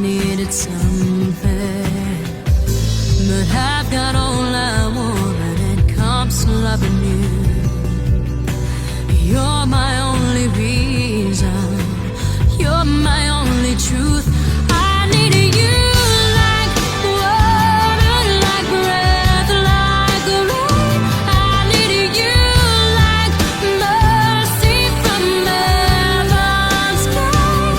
needed something, but I've got all I want when it comes to loving you. You're my only reason, you're my only truth. I need you like water, like breath, like rain. I need you like mercy from heaven's sky.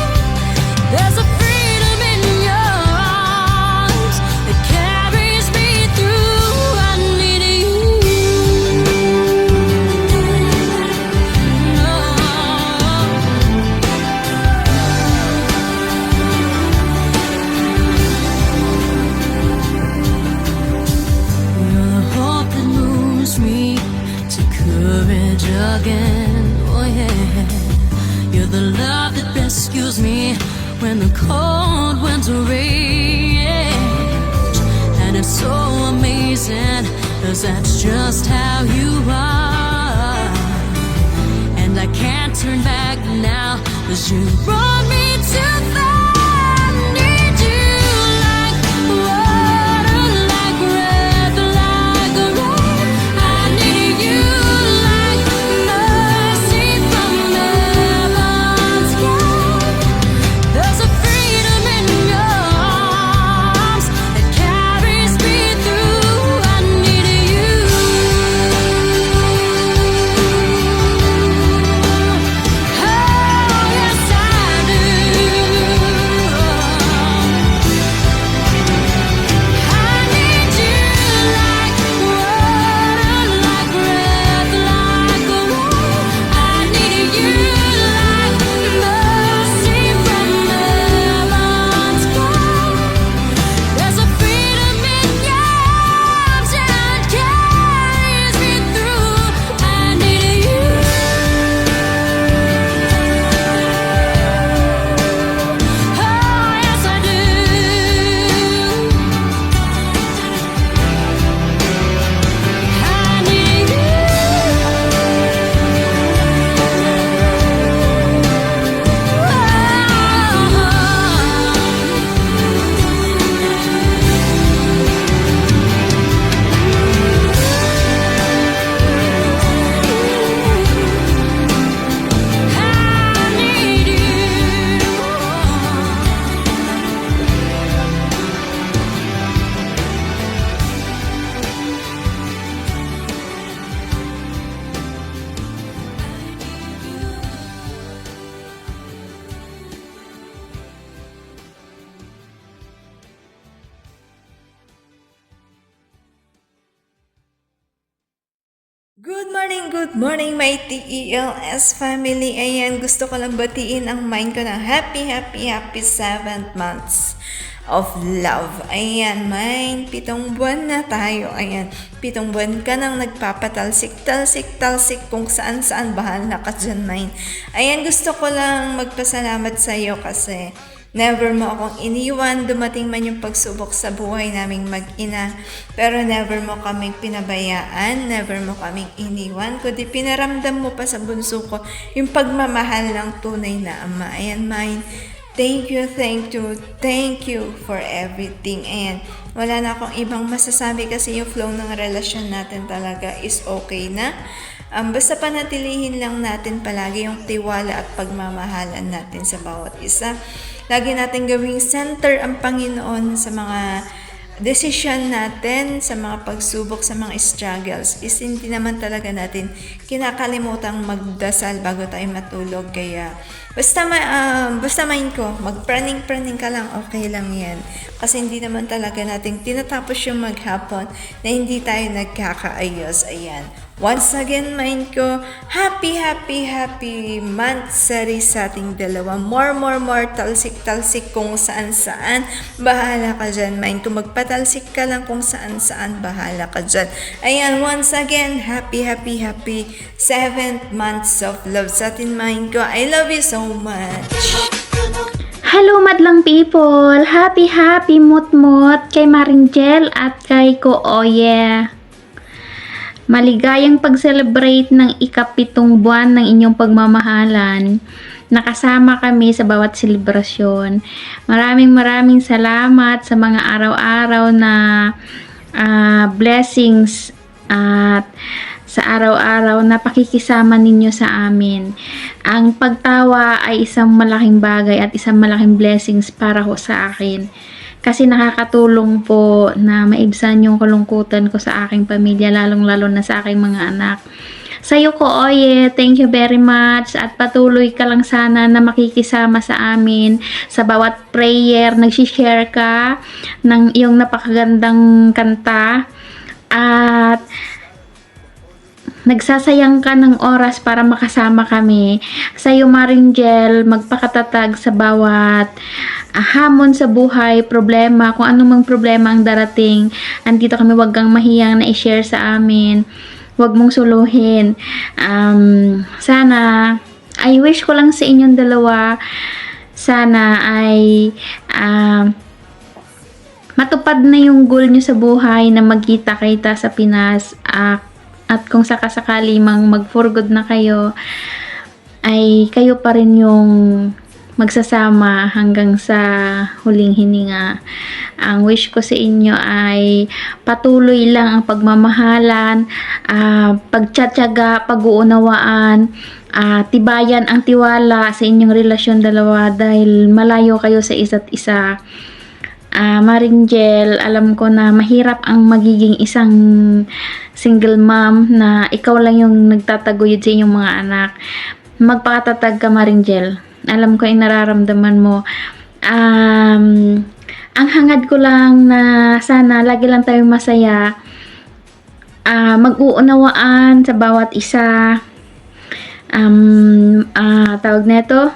There's a freedom in your arms that carries me through. I need you. You're the hope that moves me to courage again. Oh yeah. You're the love that rescues me when the cold winter rage. And it's so amazing, 'cause that's just how you are. And I can't turn back now, 'cause you brought me to the need you like water, like breath, like rain. I need you like mercy from heaven's sky. There's a freedom in your arms that carries me through. I need you. Oh, yes, I do. I need you like water, like breath, like rain. I need you like mercy from heaven's sky. There's a freedom in your arms that carries me through. I need you. Oh, yes, I do. I need you. I need you. Good morning, my TELS family. Ayan, gusto ko lang batiin ang mind ko ng happy 7th months of love. Ayan, mind, 7 buwan na tayo. Ayan, 7 buwan ka nang nagpapatalsik kung saan bahala ka dyan, mind. Ayan, gusto ko lang magpasalamat sa iyo kasi never mo akong iniwan, dumating man yung pagsubok sa buhay naming mag-ina, pero never mo kaming pinabayaan, never mo kaming iniwan, kundi pinaramdam mo pa sa bunso ko yung pagmamahal ng tunay na ama. Ayan, mine. Thank you for everything. Ayan, wala na akong ibang masasabi kasi yung flow ng relasyon natin talaga is okay na. Basta panatilihin lang natin palagi yung tiwala at pagmamahalan natin sa bawat isa. Lagi natin gawing center ang Panginoon sa mga desisyon natin, sa mga pagsubok, sa mga struggles. Is hindi naman talaga natin kinakalimutang magdasal bago tayo matulog. Kaya basta mind ko, magpraning ka lang, okay lang yan. Kasi hindi naman talaga natin tinatapos yung maghapon na hindi tayo nagkakaayos. Ayan. Once again, mind ko, happy monthsary sa ating dalawa. More, talsik kung saan. Bahala ka dyan, mind ko. Magpatalsik ka lang kung saan. Bahala ka dyan. Ayan, once again, happy 7th months of love sa ating, mind ko. I love you so much. Hello madlang people! Happy mut-mut kay Maringel at kay Ko Oye. Maligayang pag-celebrate ng ika-7 buwan ng inyong pagmamahalan. nakasama kami sa bawat selebrasyon. Maraming salamat sa mga araw-araw na blessings at sa araw-araw na pakikisama ninyo sa amin. Ang pagtawa ay isang malaking bagay at isang malaking blessings para ho sa akin. Kasi nakakatulong po na maibsan yung kalungkutan ko sa aking pamilya, lalong-lalo na sa aking mga anak. Sa'yo ko, Oye, thank you very much at patuloy ka lang sana na makikisama sa amin sa bawat prayer, nagsishare ka ng iyong napakagandang kanta at nagsasayang ka ng oras para makasama kami. Sa'yo, Maringel, magpakatatag sa bawat hamon sa buhay, problema, kung anumang problema ang darating. Andito kami, wag kang mahiyang na i-share sa amin. Wag mong suluhin. Sana, I wish ko lang sa inyong dalawa, sana ay matupad na yung goal nyo sa buhay na magkita-kita sa Pinas. At kung sakasakali mang mag-for good na kayo, ay kayo pa rin yung magsasama hanggang sa huling hininga. Ang wish ko sa inyo ay patuloy lang ang pagmamahalan, pagtsatsaga, pag-uunawaan, tibayan ang tiwala sa inyong relasyon dalawa dahil malayo kayo sa isa't isa. Maringel, alam ko na mahirap ang magiging isang single mom na ikaw lang yung nagtataguyod sa inyong mga anak. Magpakatatag ka, Maringel. Alam ko yung nararamdaman mo. Ang hangad ko lang na sana lagi lang tayong masaya. Mag-uunawaan sa bawat isa. Tawag neto.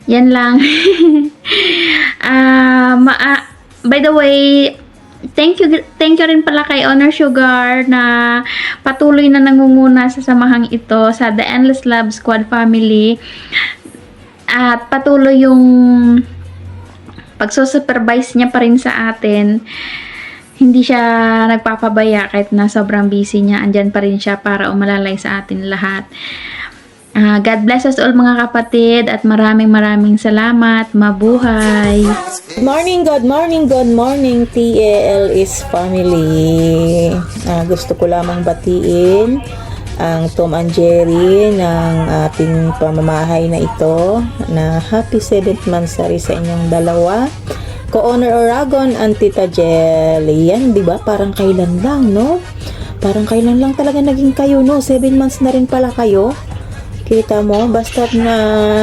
Yan lang. By the way, thank you rin pala kay Honor Sugar na patuloy na nangunguna sa samahang ito sa The Endless Love Squad family. At patuloy yung pagsusupervise niya pa rin sa atin. Hindi siya nagpapabaya kahit na sobrang busy niya. Andyan pa rin siya para umalalay sa atin lahat. God bless us all mga kapatid at maraming salamat. Mabuhay! Good morning, TALS family. Gusto ko lamang batiin ang Tom and Jerry ng ating pamamahay na ito na happy 7th monthsary sa inyong dalawa. Ko-Honor Oragon and Tita Jel. Yan, di ba? Parang kailan lang, no? Parang kailan lang talaga naging kayo, no? 7 months na rin pala kayo. Kita mo, basta na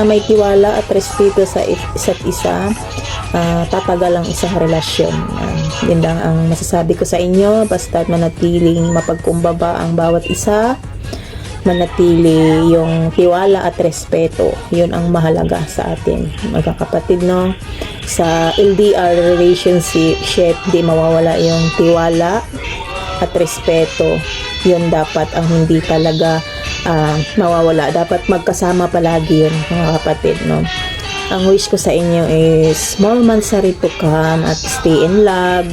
may tiwala at respeto sa isa't isa, tatagal ang isang relasyon. Yan lang ang masasabi ko sa inyo. Basta manatiling mapagkumbaba ang bawat isa, manatili yung tiwala at respeto. Yun ang mahalaga sa atin, mga kapatid, no? Sa LDR relationship, di mawawala yung tiwala at respeto. Yun dapat ang hindi talaga mawawala. Dapat magkasama palagi yun, mga kapatid, no? Ang wish ko sa inyo is more monthsary to come at stay in love,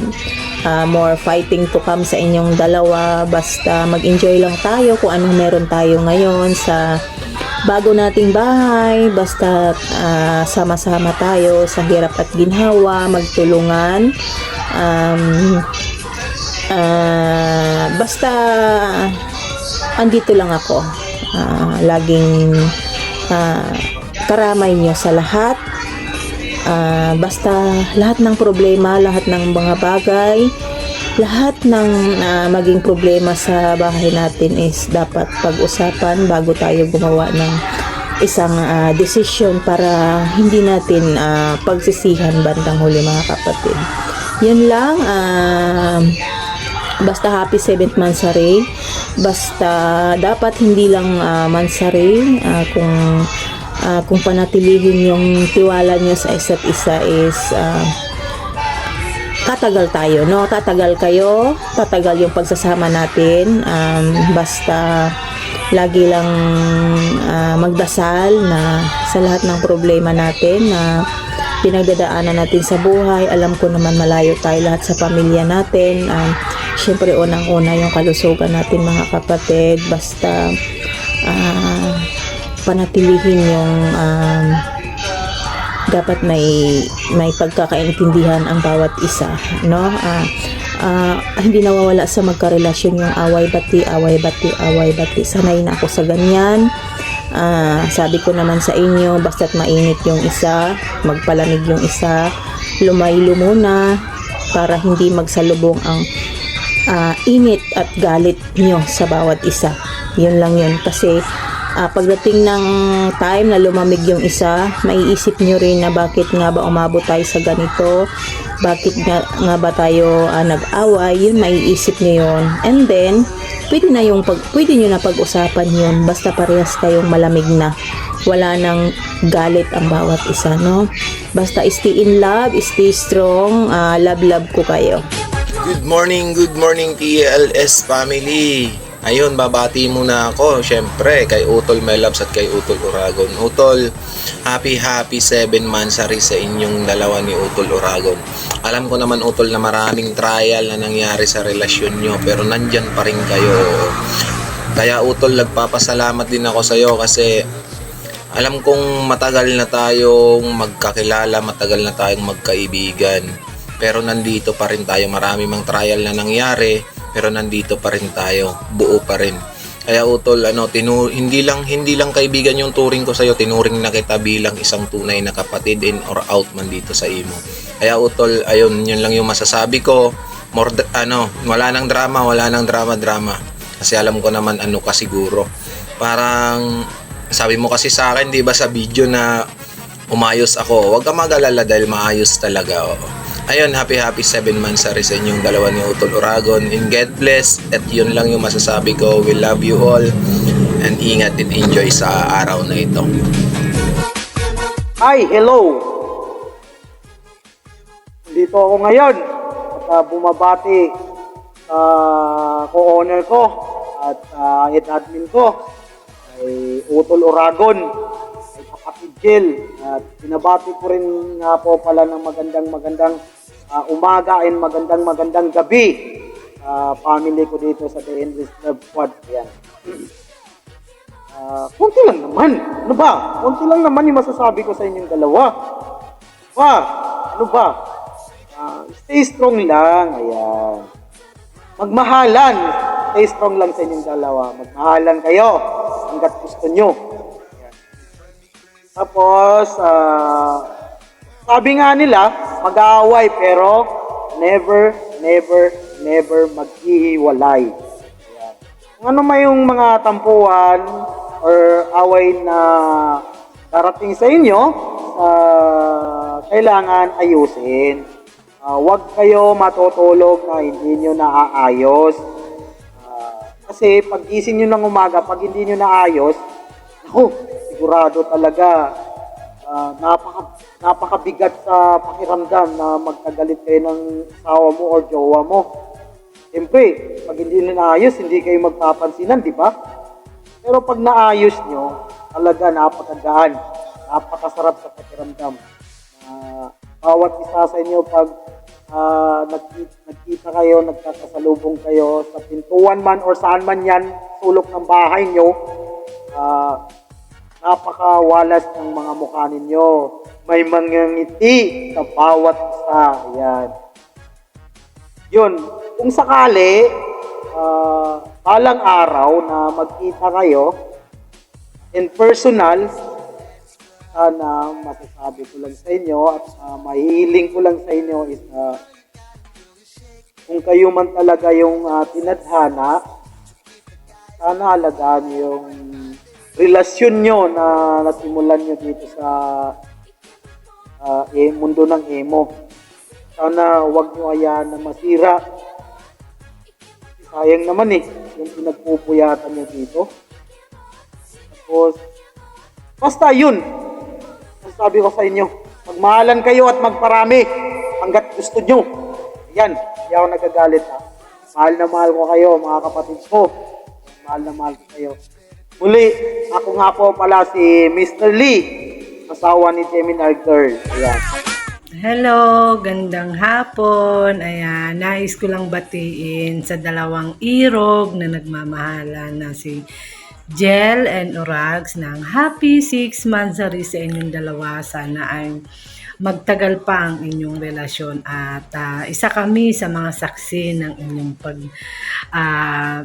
more fighting to come sa inyong dalawa. Basta mag-enjoy lang tayo kung anong meron tayo ngayon sa bago nating bahay. Basta sama-sama tayo sa hirap at ginhawa, magtulungan. Basta andito lang ako. Laging karamay nyo sa lahat. Basta lahat ng problema, lahat ng mga bagay, lahat ng maging problema sa bahay natin is dapat pag-usapan bago tayo gumawa ng isang decision para hindi natin pagsisihan bandang huli, mga kapatid. Yun lang. Basta happy 7th monthsary. Basta dapat hindi lang monthsary, kung panatilihin yung tiwala nyo sa isa't isa is tatagal tayo, no? Tatagal kayo, tatagal yung pagsasama natin. Basta lagi lang magdasal na sa lahat ng problema natin na pinagdadaanan natin sa buhay. Alam ko naman malayo tayo lahat sa pamilya natin. Siyempre unang-una yung kalusugan natin, mga kapatid. Basta panatilihin yung dapat may pagkakaintindihan ang bawat isa, no? Hindi nawawala sa magkarelasyon yung away-bati. Sanay na ako sa ganyan. Sabi ko naman sa inyo, basta't mainit yung isa, magpalamig yung isa, lumaylo muna para hindi magsalubong ang init at galit nyo sa bawat isa. Yun lang yun. Kasi pagdating ng time na lumamig yung isa, maiisip nyo rin na bakit nga ba umabot tayo sa ganito, bakit nga ba tayo nag-away. Yun, maiisip nyo yun. And then pwede nyo na pag-usapan yun, basta parehas kayong malamig na, wala nang galit ang bawat isa, no? Basta stay in love, stay strong, love ko kayo. Good morning TLS family. Ayun, babati muna ako syempre kay Utol Melabs at kay Utol Uragon. Utol, happy 7 monthsary sa inyong dalawa ni Utol Uragon. Alam ko naman Utol na maraming trial na nangyari sa relasyon nyo, pero nandyan pa rin kayo. Kaya Utol, nagpapasalamat din ako sa iyo kasi alam kong matagal na tayong magkakilala, matagal na tayong magkaibigan. Pero nandito pa rin tayo, marami mang trial na nangyari, pero nandito pa rin tayo, buo pa rin. Kaya Utol, hindi lang kaibigan yung turing ko sa iyo, tinuring na kita bilang isang tunay na kapatid in or out man dito sa imo. Kaya Utol, ayun, yun lang yung masasabi ko. Wala nang drama. Kasi alam ko naman ka siguro. Parang sabi mo kasi sa akin, 'di ba, sa video na umayos ako. Huwag ka mag-alala dahil maayos talaga. Ayun, happy 7 monthsary sa inyong dalawa ni Utol Uragon. And God bless. At yun lang yung masasabi ko. We love you all. And ingat and enjoy sa araw na ito. Hi, hello. Dito ako ngayon at bumabati sa co-owner ko at head admin ko ay Utol Uragon, ay kapatid Jill, at binabati ko rin nga po pala ng magandang umaga and magandang gabi sa family ko dito sa The Endless Love Squad. Ayan. Kunti lang naman. Ano ba? Kunti lang naman yung masasabi ko sa inyong dalawa. Ano ba? Stay strong lang. Ayan. Magmahalan. Stay strong lang sa inyong dalawa. Magmahalan kayo hanggat gusto nyo. Ayan. Tapos, sabi nga nila, mag-aaway pero never maghihiwalay. Ayan. Kung ano may yung mga tampuhan or away na darating sa inyo, kailangan ayusin. Huwag kayo matutulog na hindi nyo naaayos. Kasi pag gising nyo ng umaga, pag hindi nyo naayos, sigurado talaga napakabigat sa pakiramdam na magkagalit kayo ng asawa mo or jowa mo. Siyempre, pag hindi nyo naayos, hindi kayo magpapansinan, di ba? Pero pag naayos nyo, talaga napakagaan, napakasarap sa pakiramdam. Bawat isa sa inyo pag nagkita kayo, nagkakasalubong kayo sa pintuan man or saan man yan, sulok ng bahay nyo, napakawalas ng mga mukha ninyo. May mga ngiti sa bawat isa. Ayan. Yun, kung sakali, balang araw na magkita kayo in personal, sana masasabi ko lang sa inyo at mahihiling ko lang sa inyo is kung kayo man talaga yung tinadhana, sana alagaan yung relasyon nyo na nasimulan nyo dito sa mundo ng emo. Sana wag nyo hayaan na masira. Sayang naman yung pinagpupuyatan nyo dito. Tapos, basta yun. Sabi ko sa inyo, magmahalan kayo at magparami hanggat gusto nyo. Yan, hindi ako nagagalit Mahal na mahal ko kayo, mga kapatid ko. Mahal na mahal ko kayo. Muli, ako nga po pala si Mr. Lee, asawa ni Gemini Girl. Ayan. Hello, gandang hapon. Ayan, nais ko lang batiin sa dalawang irog na nagmamahalan na si Jel and Urags ng happy 6 monthsary sa inyong dalawa. Sana ay magtagal pa ang inyong relasyon at isa kami sa mga saksi ng inyong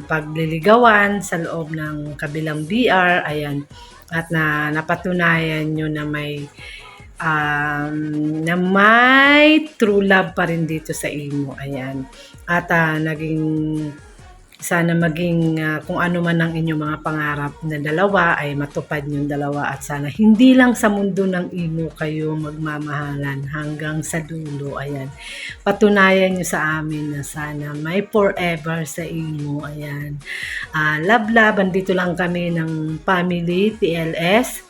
pagliligawan sa loob ng kabilang BR. Ayan. At napatunayan nyo na may true love pa rin dito sa imo. Ayan. At sana maging kung ano man ang inyong mga pangarap na dalawa ay matupad yung dalawa at sana hindi lang sa mundo ng imo kayo magmamahalan hanggang sa dulo. Ayan. Patunayan nyo sa amin na sana may forever sa imo. Ayan. Love, andito lang kami ng family TLS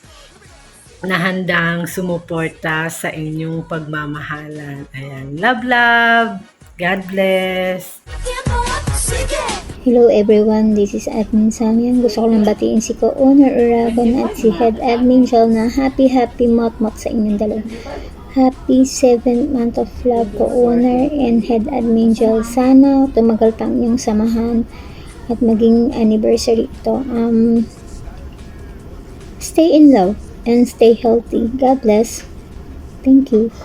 na handang sumuporta sa inyong pagmamahalan. Ayan. Love. God bless. Hello everyone, this is Admin Samian. Gusto ko lang batiin si Co-Owner Uragon at si Head Admin Jel na happy mot sa inyong dalawa. Happy 7th month of love, Co-Owner and Head Admin Jel. Sana tumagal pa ang iyong samahan at maging anniversary ito. Stay in love and stay healthy. God bless. Thank you.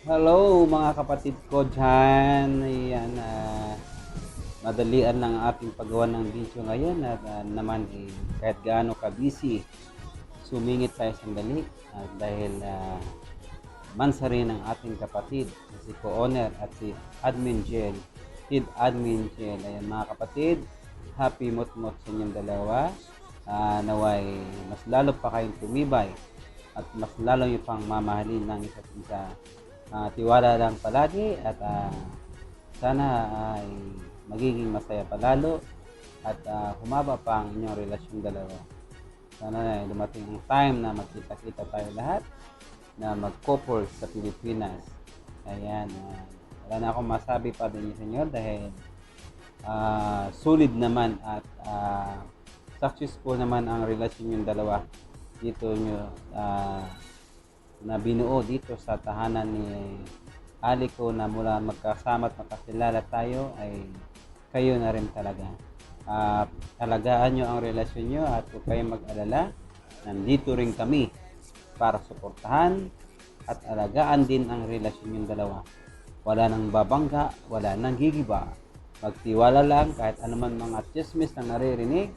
Hello mga kapatid ko dyan. Ayan, madalian lang ating paggawa ng video ngayon at naman kahit gaano ka busy, sumingit tayo sandali dahil mansari ng ating kapatid si Co-Owner at si Admin Jel, Head Admin Jel. Ayan mga kapatid, happy mot sa inyong dalawa. Naway mas lalo pa kayong tumibay at mas lalo yung pang mamahalin ng isa't isa. Tiwala lang palagi at sana ay magiging masaya palalo at humaba pa ang inyong relasyon dalawa. Sana na dumating ang time na magkita-kita tayo lahat na mag-couple sa Pilipinas. Ayan, wala na akong masabi pa din sa inyo dahil solid naman at successful naman ang relasyon yung dalawa dito nyo na binuo dito sa tahanan ni Aliko na mula magkasama at magkakilala tayo ay kayo na rin talaga. Alagaan nyo ang relasyon nyo at huwag kayong mag-alala. Nandito rin kami para suportahan at alagaan din ang relasyon yung dalawa. Wala nang babangga, wala nang gigiba. Magtiwala lang kahit anuman mga chismis na naririnig.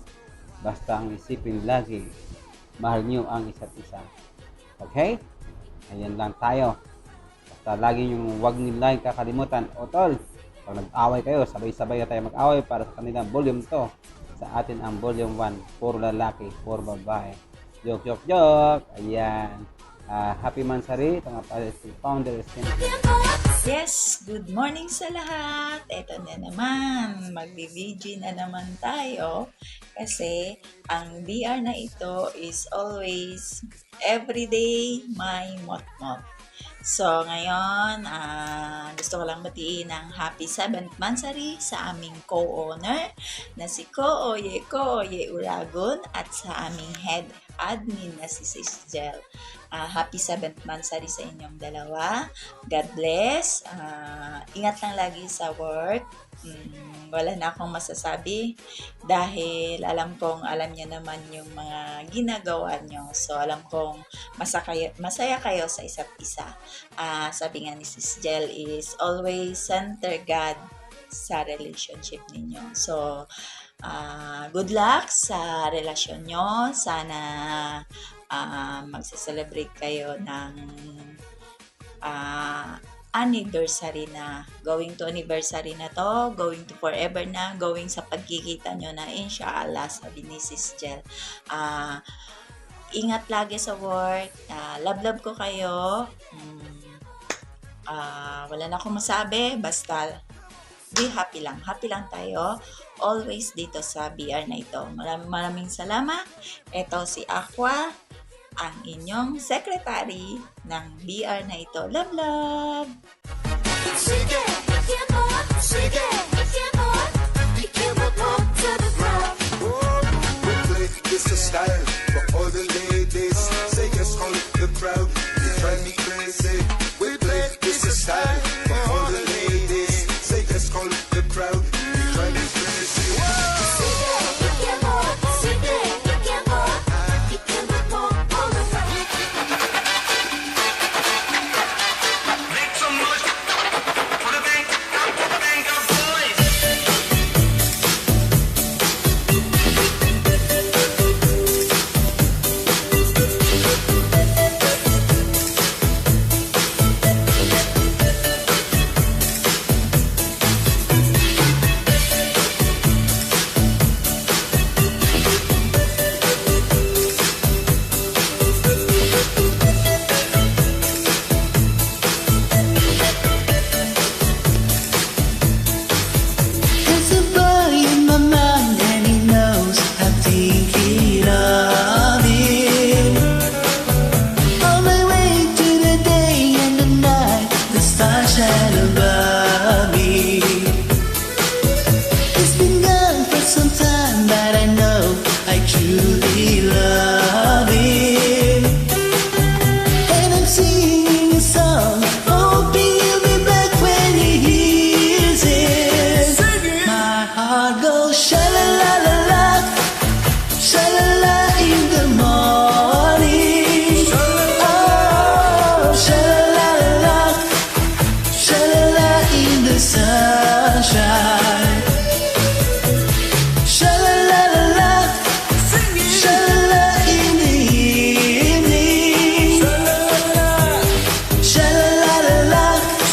Basta ang isipin lagi, mahal nyo ang isa't isa. Okay? Ayan lang tayo. Basta lagi yung wag nila yung kakalimutan. O tol, pag nag-away kayo, sabay-sabay na tayo mag-away para sa kanilang volume to. Sa atin ang volume 1, puro lalaki, puro babae. Joke. Ayan. Happy Mansari, ito nga pala si Founder Center. Yes, good morning sa lahat. Ito na naman, magbi-VG na naman tayo kasi ang BR na ito is always everyday my mot-mot. So ngayon, gusto ko lang batiin ng happy 7th monthsary sa aming co-owner na si Ko-Oye Uragon at sa aming head admin na si Sis Jel. Happy 7th monthsary sa inyong dalawa. God bless. Ingat lang lagi sa work. Wala na akong masasabi dahil alam niyo naman yung mga ginagawa nyo. So alam kong masaya kayo sa isa't isa. Sabi nga ni Sis Jel is always center God sa relationship ninyo. So good luck sa relasyon nyo. Sana magse-celebrate kayo ng anniversary na. Going to anniversary na to. Going to forever na. Going sa pagkikita nyo na inshallah, sabi ni Sis Jel. Ingat lagi sa work. Love ko kayo. Wala na akong masabi. Basta be happy lang. Happy lang tayo. Always dito sa BR na ito. Maraming salamat. Ito si Aqua, ang inyong secretary ng BR na ito. Love! Sige, sige, it's a style for all the ladies. Say yes, all the crowd. You drive me crazy. We play, it's a style for all the ladies. Say yes, all the crowd. You drive me crazy. above me. It's been gone for some time, but I know I truly love him. And I'm singing a song, hoping he'll be back when he hears it. My heart goes sha-la-la-la-la, sha-la-la in the morning. Oh, sha-la-la-la-la, sha-la-la in the sunshine. Sha-la-la-la-la, sha-la-la in the evening. Sha-la-la-la-la,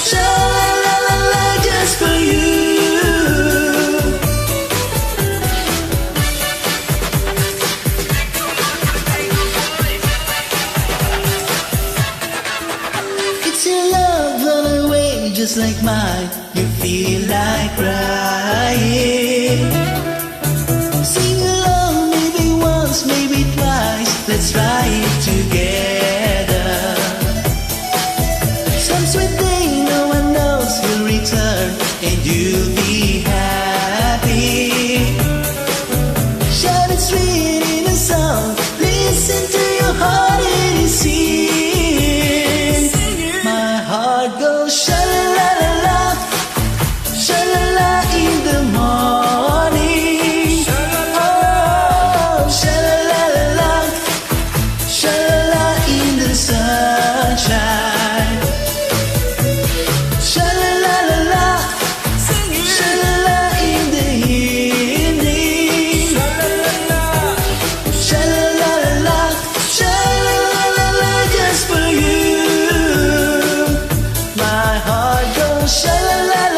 sha-la-la-la-la just for you. It's your love run away just like mine. You feel like crying. Sing along, maybe once, maybe twice. Let's try it together. Some sweet day no one knows will return, and you'll be happy. Shout it straight in a song. Listen to your heart and it sings. My heart goes sha-la-la-la-la, sha-la-la in the morning. Oh, sha-la-la-la-la, sha-la-la in the sunshine. Sha-la-la-la-la, sha-la-la in the evening. Sha-la-la-la-la, sha-la-la-la-la just for you. My heart goes sha-la-la-la.